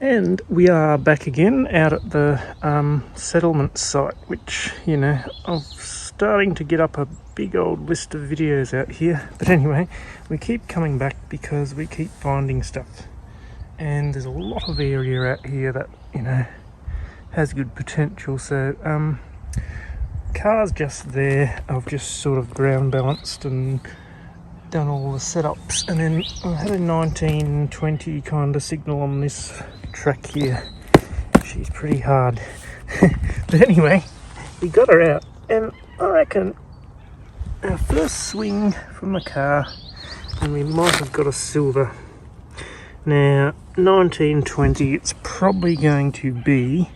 And we are back again out at the settlement site, which, you know, I'm starting to get up a big old list of videos out here. But anyway, we keep coming back because we keep finding stuff. And there's a lot of area out here that, you know, has good potential. So, car's just there. I've just sort of ground balanced and done all the setups, and then I had a 1920 kind of signal on this track here. She's pretty hard. But anyway, we got her out, and I reckon our first swing from the car, and we might have got a silver. Now 1920, it's probably going to be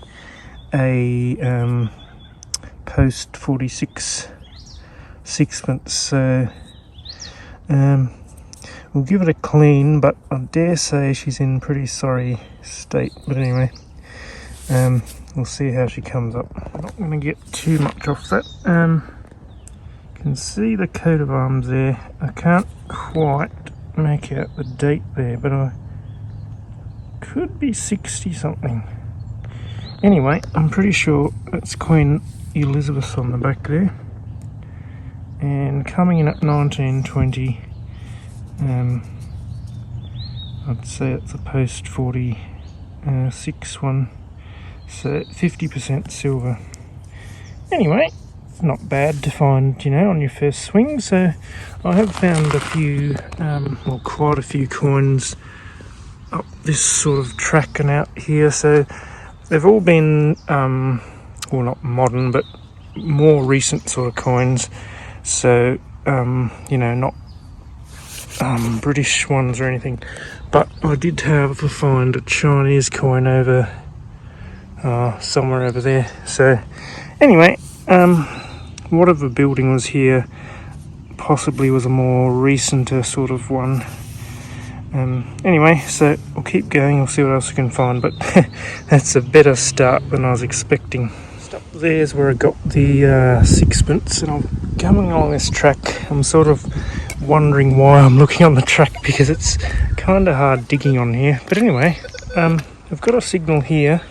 a post 46 sixpence, so we'll give it a clean, but I dare say she's in pretty sorry state. But anyway, we'll see how she comes up. I'm not going to get too much off that. Can see the coat of arms there. I can't quite make out the date there, but I could be 60 something. Anyway, I'm pretty sure it's Queen Elizabeth on the back there. And coming in at 1920, I'd say it's a post 46 one, so 50% silver. Anyway, not bad to find, you know, on your first swing. So I have found a few, well, quite a few coins up this sort of track and out here. So they've all been, well, not modern, but more recent sort of coins. So, you know, not British ones or anything, but I did have to find a Chinese coin over somewhere over there. So anyway, whatever building was here possibly was a more recent sort of one. Anyway, so I'll keep going, I'll see what else I can find, but that's a better start than I was expecting. Up there's where I got the sixpence, and I'm coming along this track. I'm sort of wondering why I'm looking on the track, because it's kind of hard digging on here. But anyway, I've got a signal here.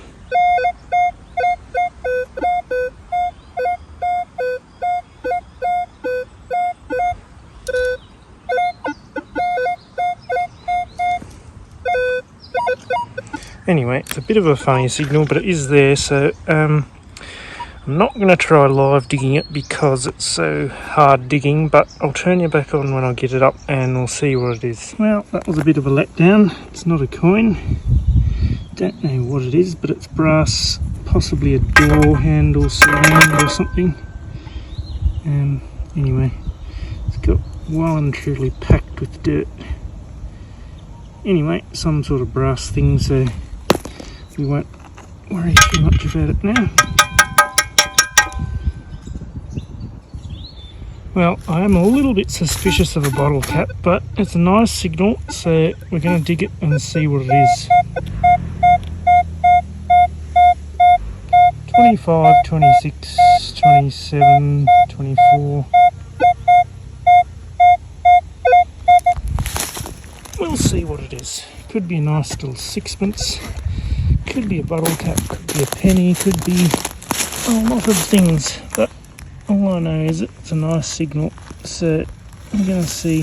Anyway, it's a bit of a funny signal, but it is there, so I'm not going to try live digging it because it's so hard digging, but I'll turn you back on when I get it up and we'll see what it is. Well, that was a bit of a letdown. It's not a coin. Don't know what it is, but it's brass, possibly a door handle surround or something. Anyway, it's got well and truly packed with dirt. Anyway, some sort of brass thing, so we won't worry too much about it now. Well, I am a little bit suspicious of a bottle cap, but it's a nice signal, so we're going to dig it and see what it is. 25, 26, 27, 24. We'll see what it is. Could be a nice little sixpence, could be a bottle cap, could be a penny, could be a lot of things, but all I know is it's a nice signal, so I'm going to see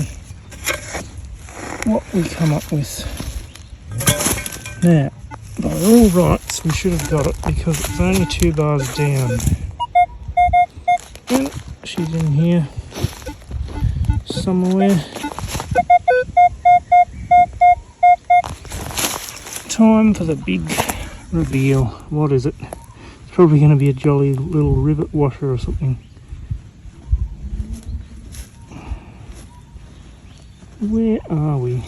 what we come up with. Now, by all rights, we should have got it because it's only 2 bars down. And she's in here somewhere. Time for the big reveal. What is it? It's probably going to be a jolly little rivet washer or something. Where are we?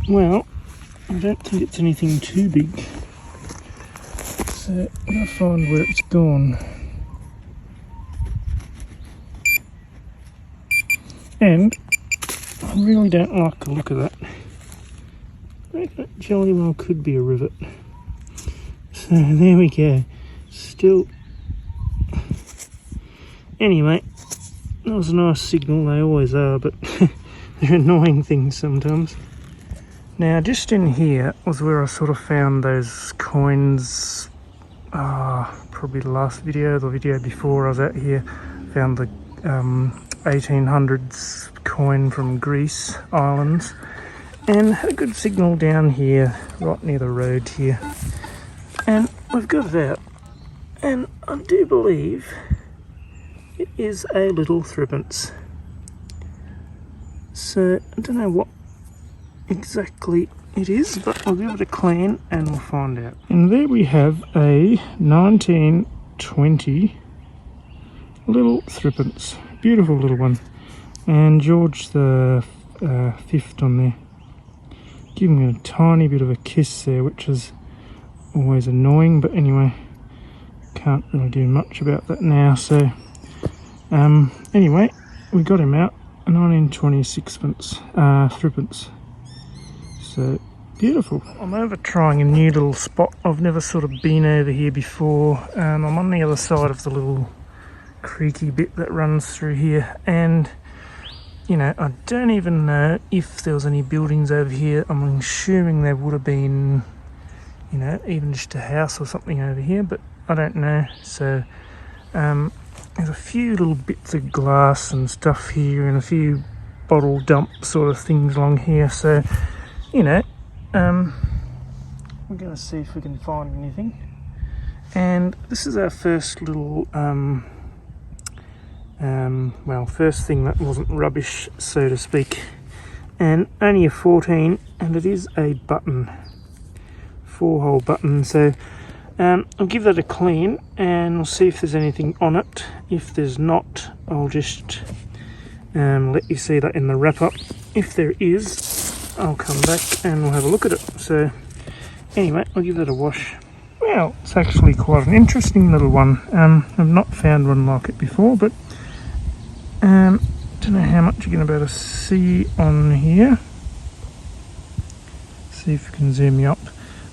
Well, I don't think it's anything too big, so I'm going to find where it's gone. And I really don't like the look of that. I think that jolly well could be a rivet. So there we go. Still. Anyway, that was a nice signal. They always are, but they're annoying things sometimes. Now, just in here was where I sort of found those coins. Probably the last video, the video before I was out here, found the 1800s coin from Greece islands, and had a good signal down here, right near the road here. And we've got it out, and I do believe it is a little threepence. So I don't know what exactly it is, but we'll give it a clean and we'll find out. And there we have a 1920 little threepence. Beautiful little one. And George the Fifth on there. Giving it a tiny bit of a kiss there, which is always annoying, but anyway, can't really do much about that now. So anyway, we got him out, a 1920 sixpence, threepence. So beautiful. I'm over trying a new little spot. I've never sort of been over here before. I'm on the other side of the little creaky bit that runs through here, and you know, I don't even know if there was any buildings over here. I'm assuming there would have been, you know, even just a house or something over here, but I don't know. So there's a few little bits of glass and stuff here, and a few bottle dump sort of things along here. So, you know, we're going to see if we can find anything. And this is our first little, well, first thing that wasn't rubbish, so to speak. And only a 14, and it is a button, 4-hole button. So I'll give that a clean, and we'll see if there's anything on it. If there's not, I'll just let you see that in the wrap up. If there is, I'll come back and we'll have a look at it. So anyway, I'll give that a wash. Well, it's actually quite an interesting little one. I've not found one like it before, but don't know how much you're going to be able to see on here. See if we can zoom you up.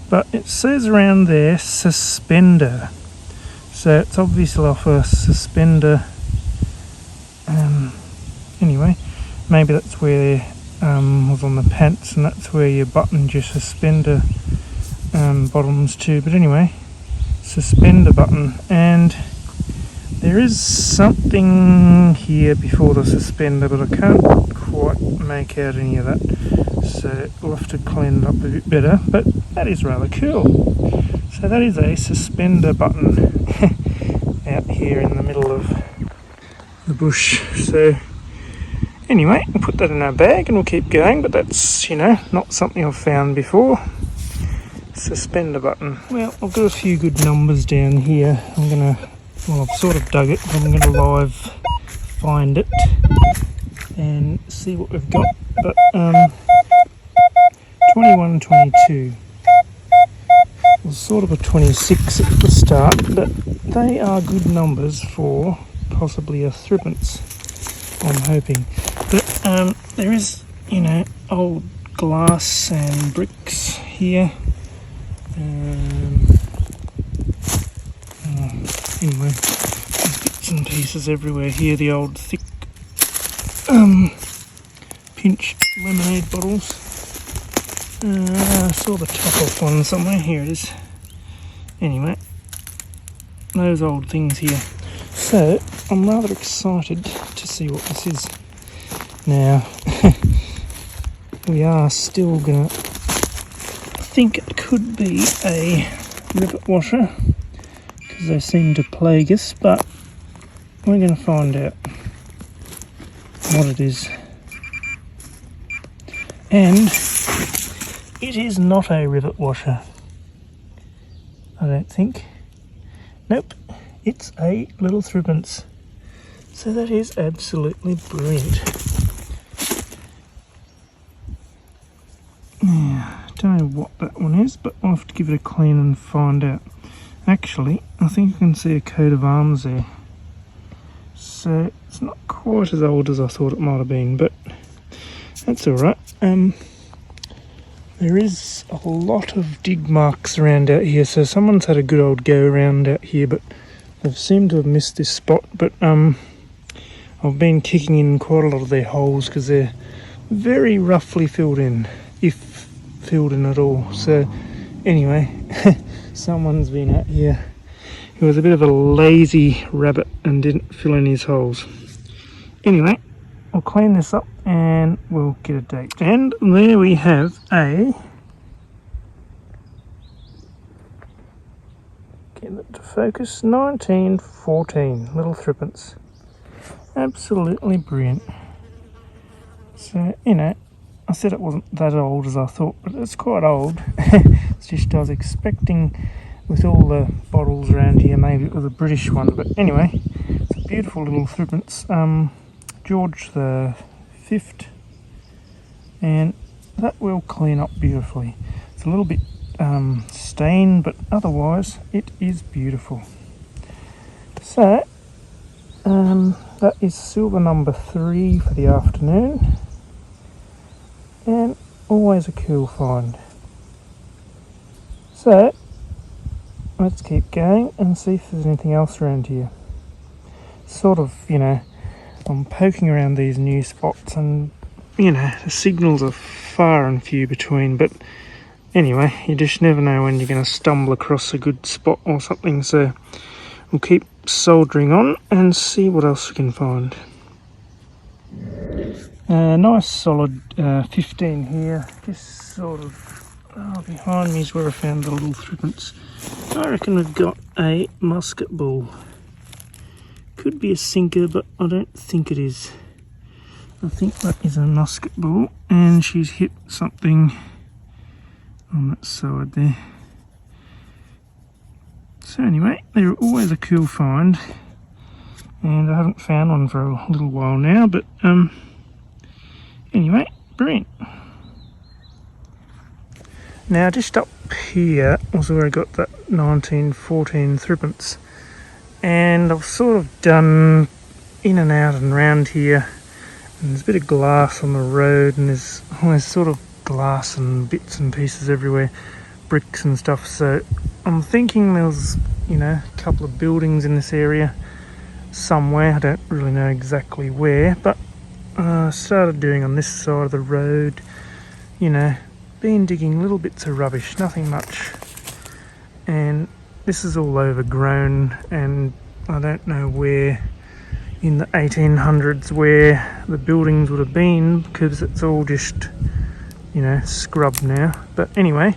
But it says around there, suspender. So it's obviously off a suspender. Anyway, maybe that's where was on the pants, and that's where you buttoned your suspender bottoms to. But anyway, suspender button, and there is something here before the suspender, but I can't quite make out any of that, so we'll have to clean it up a bit better. But that is rather cool. So that is a suspender button out here in the middle of the bush. So anyway, we'll put that in our bag and we'll keep going, but that's, you know, not something I've found before. Suspender button. Well, I've got a few good numbers down here. I'm gonna, well, I've sort of dug it, but I'm gonna live find it and see what we've got. But 21, 22 was sort of a 26 at the start, but they are good numbers for possibly a threepence, I'm hoping. But there is, you know, old glass and bricks here. Anyway, there's bits and pieces everywhere here. The old thick pinch lemonade bottles. I saw the top off one somewhere. Here it is. Anyway, those old things here. So I'm rather excited to see what this is. Now, we are still gonna think it could be a rivet washer, because they seem to plague us, but we're going to find out what it is. And it is not a rivet washer, I don't think. Nope, it's a little threepence. So that is absolutely brilliant. Yeah, don't know what that one is, but I'll have to give it a clean and find out. Actually, I think I can see a coat of arms there. So it's not quite as old as I thought it might have been, but that's alright. There is a lot of dig marks around out here, so someone's had a good old go around out here, but they've seemed to have missed this spot. But I I've been kicking in quite a lot of their holes because they're very roughly filled in, if filled in at all. So anyway, someone's been out here who was a bit of a lazy rabbit and didn't fill in his holes. Anyway, I'll clean this up and we'll get a date. And there we have a, get it to focus, 1914 little threepence. Absolutely brilliant. So, you know, I said it wasn't that old as I thought, but it's quite old. It's just I was expecting, with all the bottles around here, maybe it was a British one. But anyway, it's a beautiful little threepence. George the 5th, and that will clean up beautifully. It's a little bit stained, but otherwise it is beautiful. So that is silver number 3 for the afternoon, and always a cool find. So let's keep going and see if there's anything else around here. Sort of, you know, I'm poking around these new spots and, you know, the signals are far and few between, but anyway, you just never know when you're going to stumble across a good spot or something, so we'll keep soldering on and see what else we can find. Nice solid 15 here, just sort of behind me is where I found the little threepence. I reckon we've got a musket bull. Could be a sinker, but I don't think it is. I think that is a musket bull, and she's hit something on that side there. So anyway, they're always a cool find, and I haven't found one for a little while now, but anyway, brilliant. Now just up here was where I got that 1914 threepence. And I've sort of done in and out and round here, and there's a bit of glass on the road, and there's sort of glass and bits and pieces everywhere, bricks and stuff. So I'm thinking there's, you know, a couple of buildings in this area somewhere. I don't really know exactly where, but I started doing on this side of the road, you know, been digging little bits of rubbish, nothing much, and this is all overgrown, and I don't know where in the 1800s where the buildings would have been, because it's all just, you know, scrubbed now. But anyway,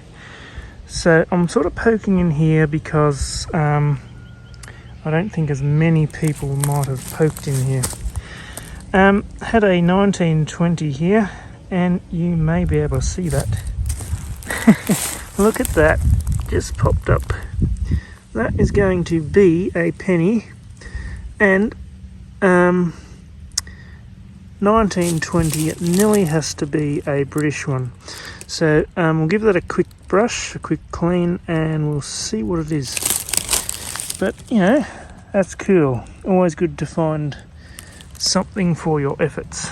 so I'm sort of poking in here because I don't think as many people might have poked in here. Had a 1920 here, and you may be able to see that. Look at that, just popped up. That is going to be a penny, and 1920, it nearly has to be a British one. So we'll give that a quick brush, a quick clean, and we'll see what it is. But, you know, that's cool. Always good to find something for your efforts.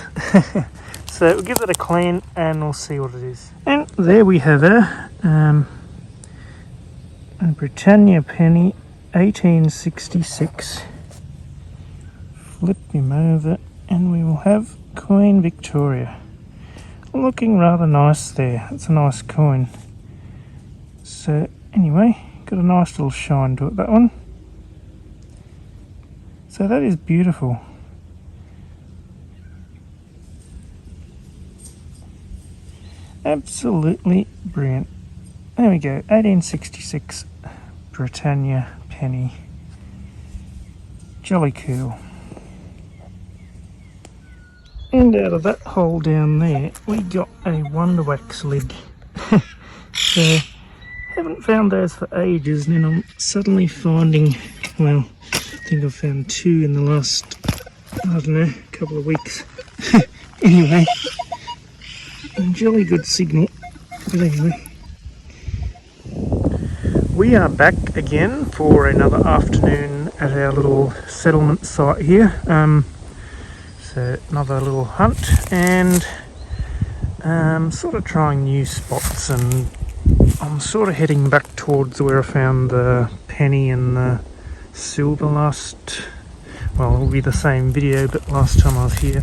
So we'll give that a clean and we'll see what it is. And there we have her. A Britannia penny, 1866. Flip him over and we will have Queen Victoria. Looking rather nice there. It's a nice coin. So anyway, got a nice little shine to it, that one. So that is beautiful. Absolutely brilliant. There we go, 1866 Britannia penny. Jolly cool. And out of that hole down there, we got a Wonderwax lid. So, haven't found those for ages, and then I'm suddenly finding, well, I think I've found 2 in the last, I don't know, couple of weeks. Anyway, a jolly good signal. But anyway, we are back again for another afternoon at our little settlement site here. So another little hunt, and sort of trying new spots, and I'm sort of heading back towards where I found the penny and the silver well, it'll be the same video, but last time I was here,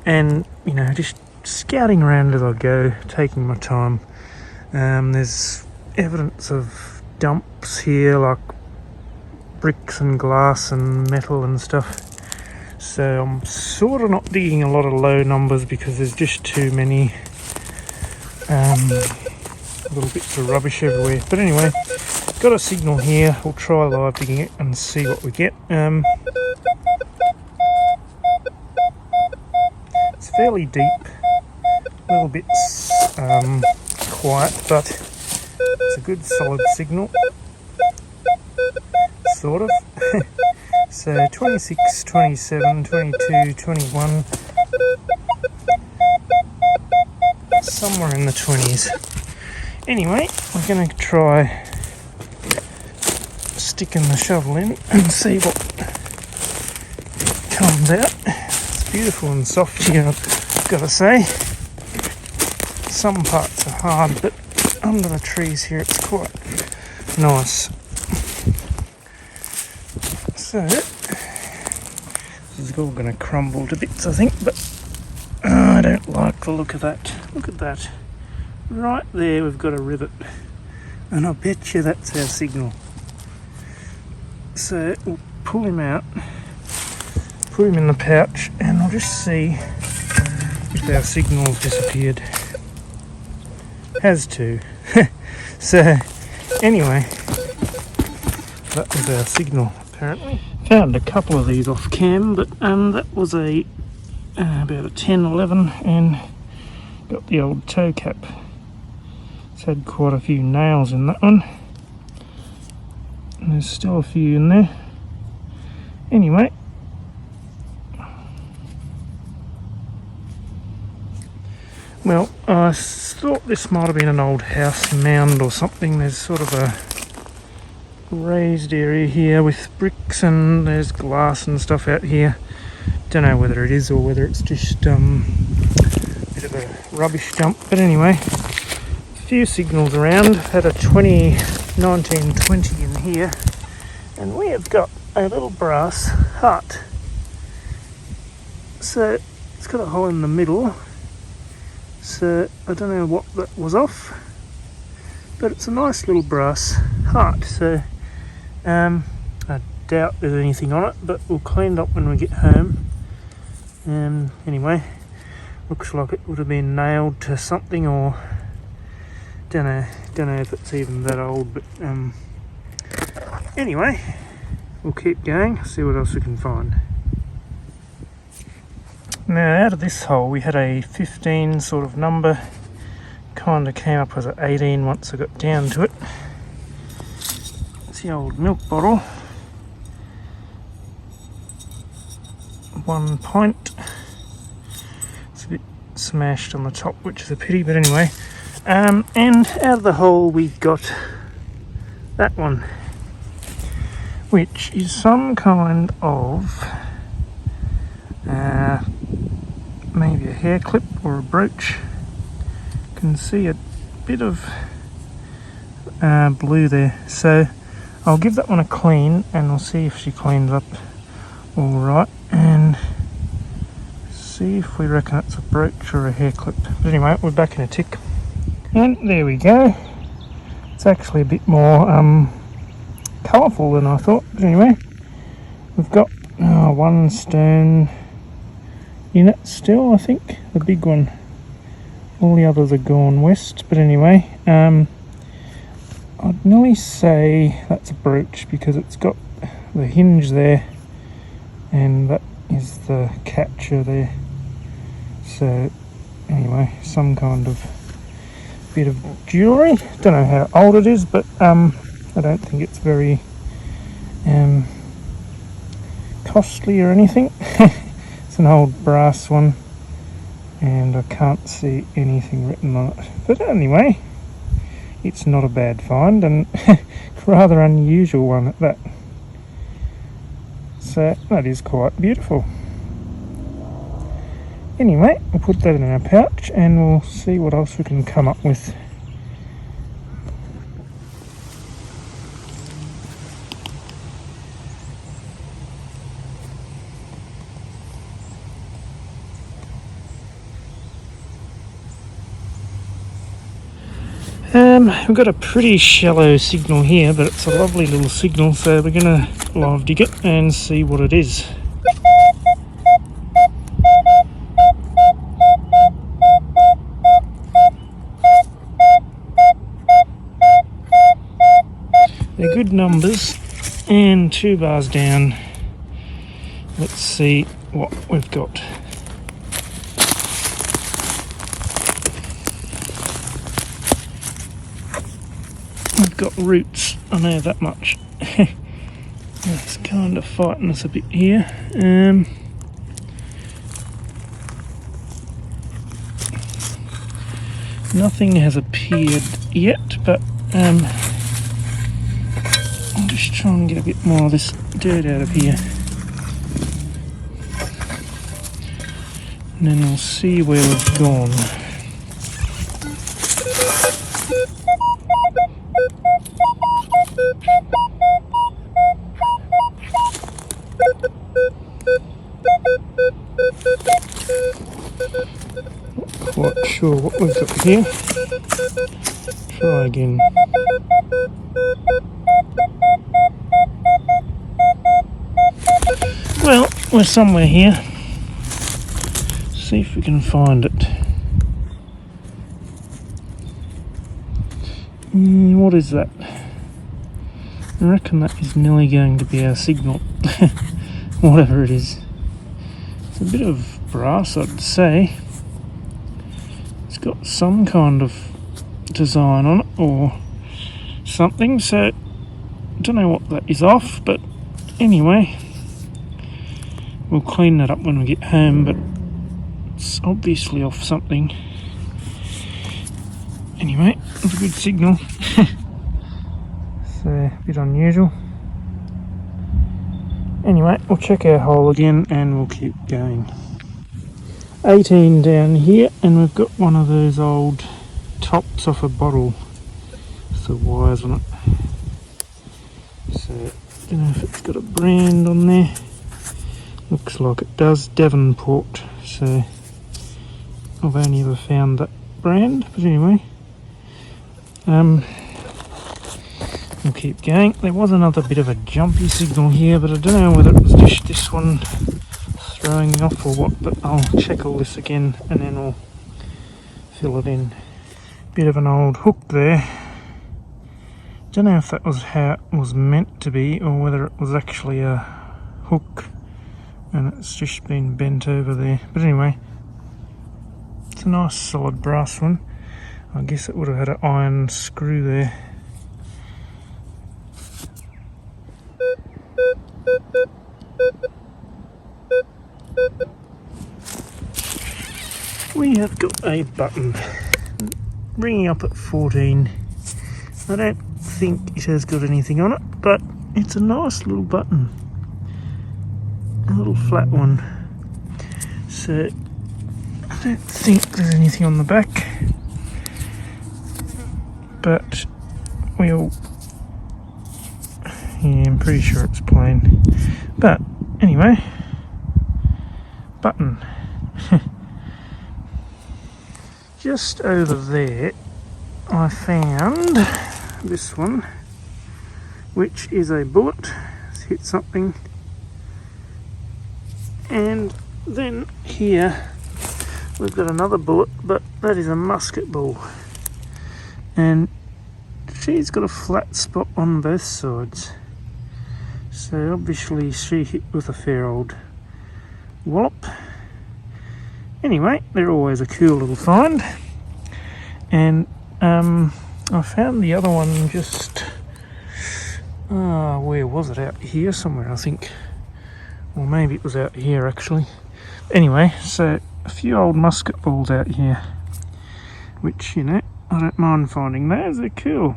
and you know, just scouting around as I go, taking my time. There's evidence of dumps here, like bricks and glass and metal and stuff. So I'm sort of not digging a lot of low numbers because there's just too many little bits of rubbish everywhere. But anyway, got a signal here. We'll try live digging it and see what we get. It's fairly deep, a little bit quiet, but it's a good solid signal, sort of. So 26, 27, 22, 21, somewhere in the 20s. Anyway, we're going to try sticking the shovel in and see what comes out. It's beautiful and soft here, I've got to say. Some parts are hard, but under the trees here it's quite nice. So, this is all going to crumble to bits, I think, but I don't like the look of that. Look at that. Right there we've got a rivet, and I bet you that's our signal. So we'll pull him out, put him in the pouch, and I'll just see if our signal's disappeared. Has to. So anyway, that was our signal apparently. Found a couple of these off cam, but that was a about a 10, 11, and got the old toe cap. It's had quite a few nails in that one. And there's still a few in there. Anyway, well, I thought this might have been an old house mound or something. There's sort of a raised area here with bricks, and there's glass and stuff out here. Don't know whether it is or whether it's just a bit of a rubbish dump, but anyway, a few signals around. Had a 1920 in here, and we have got a little brass heart. So it's got a hole in the middle, so I don't know what that was off, but it's a nice little brass heart. So I doubt there's anything on it, but we'll clean it up when we get home. Anyway, looks like it would have been nailed to something, or don't know if it's even that old, but anyway, we'll keep going, see what else we can find. Now, out of this hole we had a 15 sort of number, kind of came up as an 18 once I got down to it. It's the old milk bottle, 1 pint. It's a bit smashed on the top, which is a pity, but anyway. And out of the hole we got that one, which is some kind of maybe a hair clip or a brooch. You can see a bit of blue there, so I'll give that one a clean and we'll see if she cleans up alright, and see if we reckon it's a brooch or a hair clip. But anyway, we're back in a tick. And there we go. It's actually a bit more colourful than I thought. But anyway, we've got one stone in it still, I think, the big one. All the others are gone west. But anyway, I'd nearly say that's a brooch because it's got the hinge there, and that is the catcher there. So anyway, some kind of bit of jewellery. Don't know how old it is, but I don't think it's very costly or anything. It's an old brass one, and I can't see anything written on it. But anyway, it's not a bad find, and rather unusual one at that. So that is quite beautiful. Anyway, we'll put that in our pouch and we'll see what else we can come up with. We've got a pretty shallow signal here, but it's a lovely little signal, so we're going to live dig it and see what it is. They're good numbers, and 2 bars down. Let's see what we've got. We've got roots, I know that much. It's kind of fighting us a bit here. Nothing has appeared yet, but I'll just try and get a bit more of this dirt out of here. And then we'll see where we've gone. Not quite sure what we've got here. Try again. Well, we're somewhere here. See if we can find it. What is that? I reckon that is nearly going to be our signal. Whatever it is. It's a bit of brass, I'd say. It's got some kind of design on it or something, so I don't know what that is off, but anyway, we'll clean that up when we get home, but it's obviously off something. Anyway, it's a good signal. So, a bit unusual. Anyway, we'll check our hole again and we'll keep going. 18 down here, and we've got one of those old tops off a bottle with the wires on it. So, I don't know if it's got a brand on there. Looks like it does, Devonport. So, I've only ever found that brand, but anyway. We'll keep going. There was another bit of a jumpy signal here, but I don't know whether it was just this one throwing me off or what, but I'll check all this again and then we'll fill it in. Bit of an old hook there. Don't know if that was how it was meant to be or whether it was actually a hook and it's just been bent over there. But anyway, it's a nice solid brass one. I guess it would have had an iron screw there. We have got a button ringing up at 14. I don't think it has got anything on it, but it's a nice little button, a little flat one. So I don't think there's anything on the back, but we'll, yeah, I'm pretty sure it's plain. But anyway, button. Just over there I found this one, which is a bullet. It's hit something. And then here we've got another bullet, but that is a musket ball. And she's got a flat spot on both sides. So obviously she hit with a fair old wallop. Anyway, they're always a cool little find. And I found the other one just, where was it? Out here somewhere, I think. Or maybe it was out here actually. Anyway, so a few old musket balls out here, which, you know, I don't mind finding those, they're cool.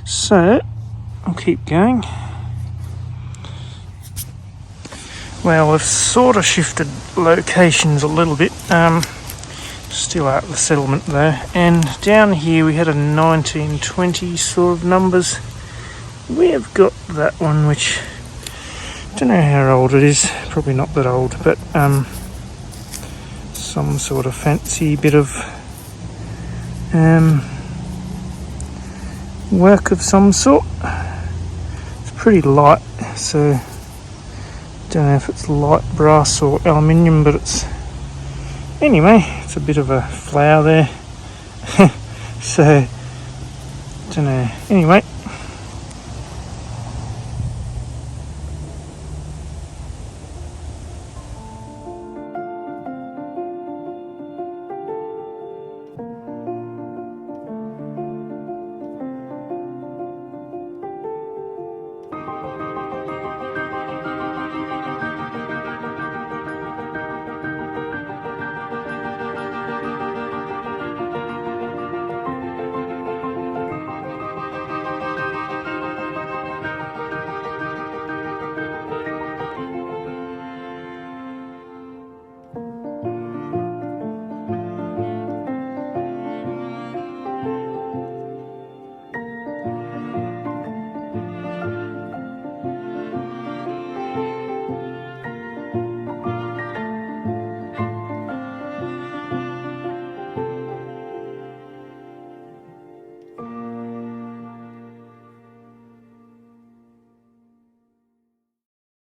So, I'll keep going. Well, we've sort of shifted locations a little bit, still out of the settlement though, and down here we had a 1920 sort of numbers. We have got that one, which I don't know how old it is, probably not that old, but some sort of fancy bit of work of some sort. It's pretty light, so don't know if it's light brass or aluminium, but it's anyway, it's a bit of a flower there. So don't know. Anyway,